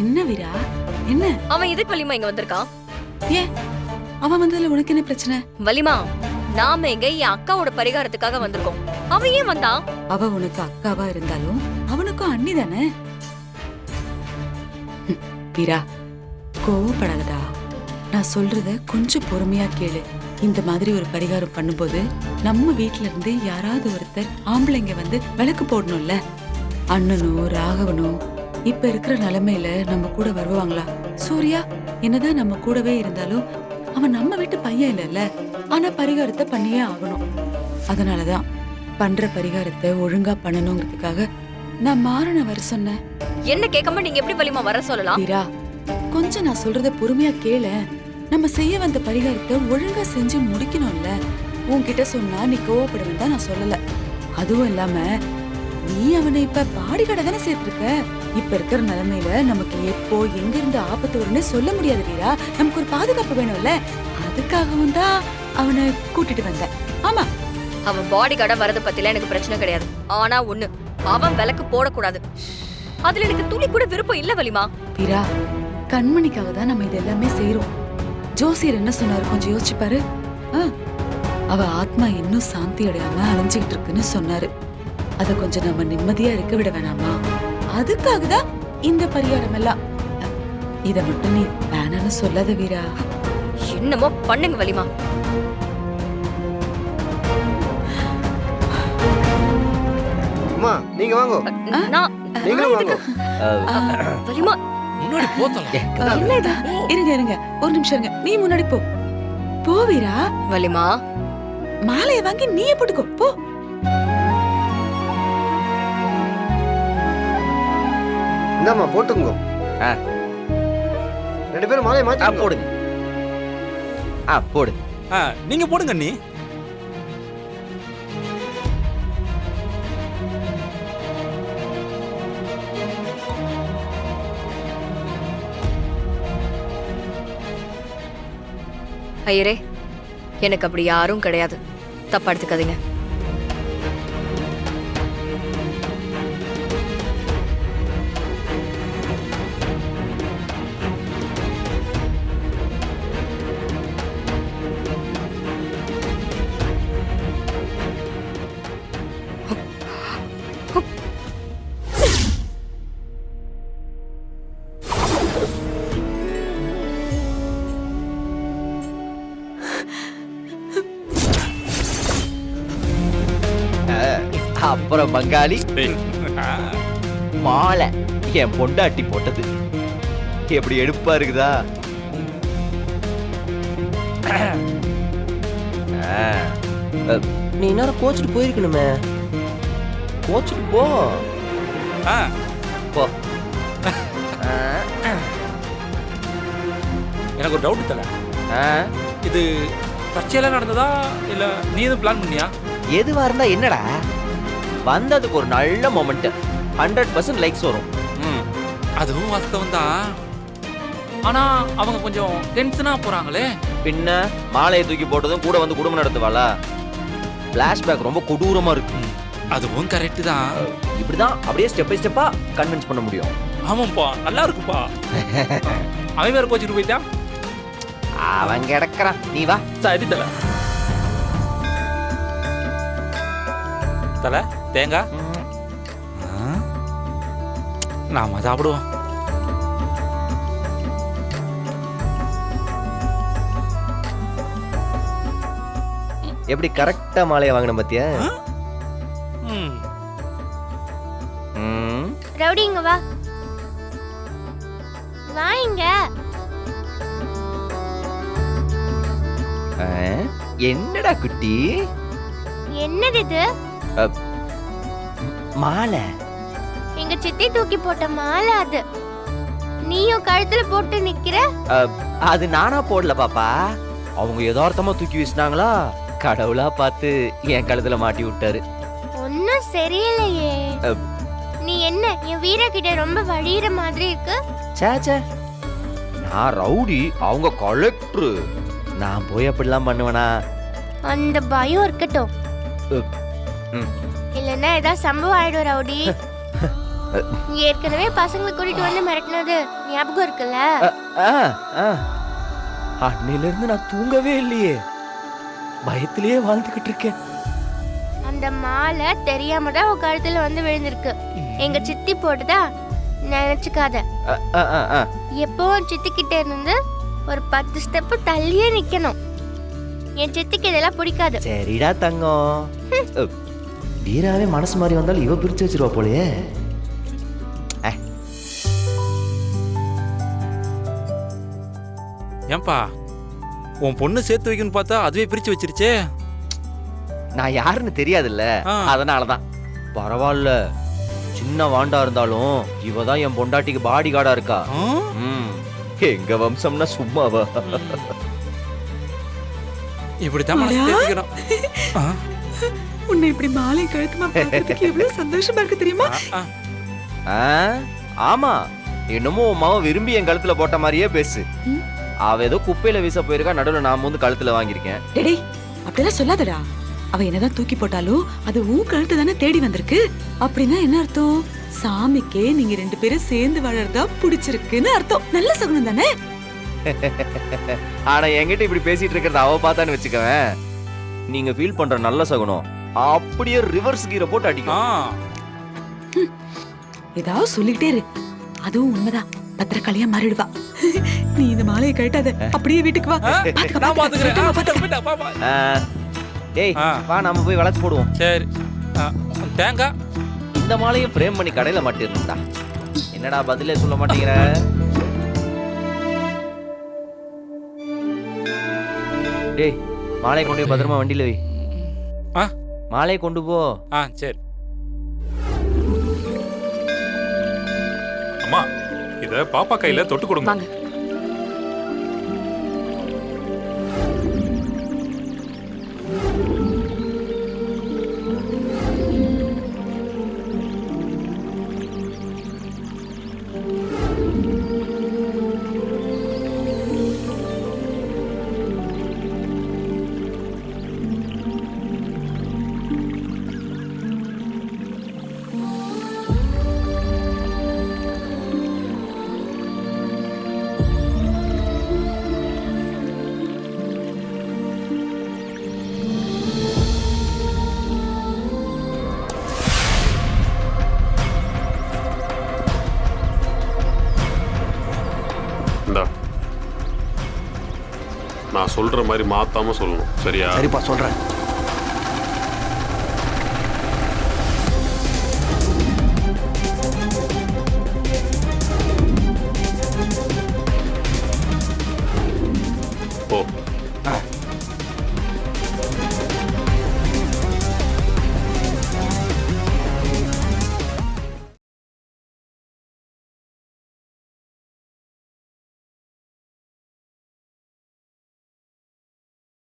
என்ன வீரா, என்ன? அவன் எதுக்கு வலிமா இங்க வந்திருக்கான்? ஏன் அவன் வந்ததுல உனக்கு என்ன பிரச்சனை? வலிமா, நாம எங்க என் அக்காவோட பரிகாரத்துக்காக வந்திருக்கோம். அவன் ஏன் வந்தான்? அவ உனக்கு அக்காவா இருந்தாலும் அவனுக்கும் அண்ணி தானே. வீரா, கோவப்படாதடா. நான் சொல்றத கொஞ்சம் பொறுமையா கேளு. இந்த மாதிரி ஒரு பரிகாரம் பண்ணும்போது நம்ம வீட்ல இருந்து யாராவது ஒருத்தர் ஆம்பளைங்க வந்து விளக்கு போடணும்ல. அண்ணனோ ராகவனோ இப்ப இருக்கிற நிலைமையில நம்ம கூட வருவாங்களா? சூர்யா என்னதான் நம்ம கூடவே இருந்தாலும் அவன் நம்ம வீட்டு பையன் இல்லைல்ல. ஆனா பரிகாரத்தை பண்ணியே ஆகணும். அதனாலதான் பண்ற பரிகாரத்தை ஒழுங்கா பண்ணணுங்கிறதுக்காக நான் மாறன வர சொன்னேன். என்ன கேட்காம நீங்க எப்படி வலிமா வர சொல்லலாம்? வீரா, கொஞ்சம் நான் சொல்றத பொறுமையா கேள. நம்ம செய்ய வந்த பரிகாரத்தை ஒழுங்கா செஞ்சு முடிக்கணும்ல. உன்கிட்ட சொன்னா நீ கோவப்படுவேன் தான் நான் சொல்லல. அதுவும் இல்லாம நீ அவனை இப்ப பாடி கடை தானே சேர்த்திருக்க. இப்ப இருக்கிற நிலைமையில நமக்கு எப்போ எங்க இருந்து ஆபத்து வரும்னு சொல்ல முடியாது வீரா. நமக்கு ஒரு பாதுகாப்பு வேணும்ல. அதுக்காகவும் தான் அவனை கூட்டிட்டு வந்தேன். ஆமா, அவன் பாடி கார்டா வரத பத்தில எனக்கு பிரச்சனை கிடையாது. ஆனா ஒண்ணு, அவன் விளக்கு போடக்கூடாது. அதுல எனக்கு துளி கூட விருப்பம் இல்ல வலிமா. வீரா, கண்மணிக்காக தான் நம்ம இது எல்லாமே செய்யறோம். ஜோசியர் என்ன சொன்னாரு கொஞ்சம் யோசிச்சு பாரு. அவ ஆத்மா இன்னும் சாந்தி அடையாம அலைஞ்சுக்கிட்டு இருக்குன்னு சொன்னாரு. அத கொஞ்சம் நம்ம நிம்மதியா இருக்க விட வேணாமா? அதுக்காக தான் இந்த பரிகாரம் எல்லாம். இத மட்டும் நீ வேணான்னு சொல்லாத வீரா. என்னமோ பண்ணுங்க வலிமா. அம்மா நீங்க வாங்க. நான் நீங்களும் வாங்க. வலிமா முன்னாடி போத்தலாம். என்ன இது? இருங்க இருங்க, ஒரு நிமிஷம் இருங்க. நீ முன்னாடி போ. போ வீரா. வலிமா, மாலையை வாங்கி நீயே போட்டுக்கோ. போ. இந்தாம்மா போட்டுங்க. ரெண்டு பேரும் மாலையை மாத்தி போடுங்க. போடு. நீங்க போடுங்க அண்ணி. ஐயரே, எனக்கு அப்படி யாரும் கிடையாது. தப்பா எடுத்துக்காதீங்க. அப்புறம் பங்காளி மாலை என் பொண்டாட்டி போட்டது எப்படி எடுப்பா இருக்குதா? நீ நேரம் கோச்சிட்டு போயிருக்கணுமே. கோச்சிட்டு போ. போ. எனக்கு ஒரு டவுட் தல. இது தற்செயலா நடந்ததா இல்ல நீ எதுவும் பிளான் பண்ணியா? எதுவா இருந்தா என்னடா, வந்ததுக்கு ஒரு நல்ல மொமெண்ட். 100% லைக்ஸ் வரும். அதுவும் வாஸ்தவம் தான். ஆனா அவங்க கொஞ்சம் டென்ஷனா போறாங்களே. பின்ன மாலையை தூக்கி போட்டதும் கூட வந்து குடும்பம் நடத்துவாளா? பிளாஷ்பேக் ரொம்ப கொடூரமா இருக்கு. அதுவும் கரெக்ட் தான். இப்படிதான் அப்படியே ஸ்டெப் பை ஸ்டெப்பா கன்வின்ஸ் பண்ண முடியும். ஆமாப்பா, நல்லா இருக்குப்பா. அவன் வேற கோச்சிட்டு போயிட்டான். அவன் கிடக்குறான், நீ வா. சரி தல. தல தேங்காய் நாம சாப்பிடுவோம். எப்படி கரெக்டா மாலையை வாங்கின பத்தியா? ரவுடி இங்க வா. வாங்க. என்னடா குட்டி? என்னது இது? மாலை. எங்க சித்தி தூக்கி போட்ட மாலை அது. நீயும் கழுத்துல போட்டு நிக்கிற? அது நானா போடல பாப்பா. அவங்க யதார்த்தமா தூக்கி வீசினாங்களா, கடவுளா பார்த்து என் கழுத்துல மாட்டி விட்டாரு. ஒன்னும் சரியில்லையே. நீ என்ன என் வீர கிட்ட ரொம்ப வழியிற மாதிரி இருக்கு? சேச்சே, நான் ரவுடி, அவங்க கலெக்டர். நான் போய் அப்படிலாம் பண்ணுவேனா? அந்த பயம் இருக்கட்டும். இல்லன்னா ஏதாவது சம்பவம் ஆயிடும் ரவுடி. நீ ஏற்கனவே பசங்களை கூட்டிட்டு வந்து மிரட்டினது ஞாபகம் இருக்குல்ல? அன்னையில இருந்து நான் தூங்கவே இல்லையே, பயத்திலேயே வாழ்ந்துகிட்டு இருக்கேன். அந்த மாலை தெரியாம தான் உன் கழுத்துல வந்து விழுந்திருக்கு. எங்க சித்தி போட்டுதா நினைச்சுக்காத. எப்பவும் சித்தி கிட்ட இருந்து ஒரு 10 ஸ்டெப் தள்ளியே நிக்கணும். என் சித்திக்கு இதெல்லாம் பிடிக்காது. சரிடா தங்கம். வீராவே மனசு மாதிரி வந்தாலும் இவ பிரிச்சு வச்சிருவா போலயே. ஏன்பா உன் பொண்ணு சேர்த்து வைக்கணும்னு பார்த்தா அதுவே பிரிச்சு வச்சிருச்சே. நான் யாருன்னு தெரியாதுல்ல, அதனாலதான். பரவாயில்ல, சின்ன வாண்டா இருந்தாலும் இவ தான் என் பொண்டாட்டிக்கு பாடி கார்டா இருக்கா. எங்க வம்சம்னா சும்மாவா? இப்படித்தான் மனசு தேத்திக்கணும். உன்னை இப்படி மாலை கழுத்துமா பார்க்கிறதுக்கு எவ்வளவு சந்தோஷமா இருக்கு தெரியுமா? ஆமா, என்னமோ உன் மாவ விரும்பி என் கழுத்துல போட்ட மாதிரியே பேசு. அவ ஏதோ குப்பையில வீச போயிருக்கா, நடுவில் நான் வந்து கழுத்துல வாங்கியிருக்கேன். டேய் அப்படிலாம் சொல்லாதடா. அவ என்னதான் தூக்கி போட்டாலும் அது உன் கழுத்து தானே தேடி வந்திருக்கு. அப்படின்னா என்ன அர்த்தம்? சாமிக்கே நீங்க 2 பேரும் சேர்ந்து வாழறதா பிடிச்சிருக்குன்னு அர்த்தம். நல்ல சகுனம் தானே? ஆனா என்கிட்ட இப்படி பேசிட்டு இருக்கிறத அவ பார்த்தான்னு வச்சுக்கவேன், நீங்க ஃபீல் பண்ற நல்ல சகுனம் அப்படியே ரிவர்ஸ் கீரை போட்டு அடிக்கும். ஏதாவது சொல்லிக்கிட்டே இரு, அதுவும் உண்மைதான். பத்திரக்காளியா மாறிடுவா. நீ இந்த மாலையை கழட்டாத, அப்படியே வீட்டுக்கு வா. நான் பாத்துக்கிறேன். டேய் வா, நாம போய் வளர்த்து போடுவோம். சரி. தேங்காய் இந்த மாலையை ஃப்ரேம் பண்ணி கடையில மாட்டிருந்தா. என்னடா பதிலே சொல்ல மாட்டேங்கிற? டேய் மாலையை கொண்டு போய் பத்திரமா வண்டியில வை. மாலையை கொண்டு போ. சரி. அம்மா, இத பாப்பா கையில தொட்டு கொடுங்க. வாங்க. நான் சொல்ற மாதிரி மாத்தாம சொல்லணும், சரியா? சரிப்பா, சொல்றேன். ஓ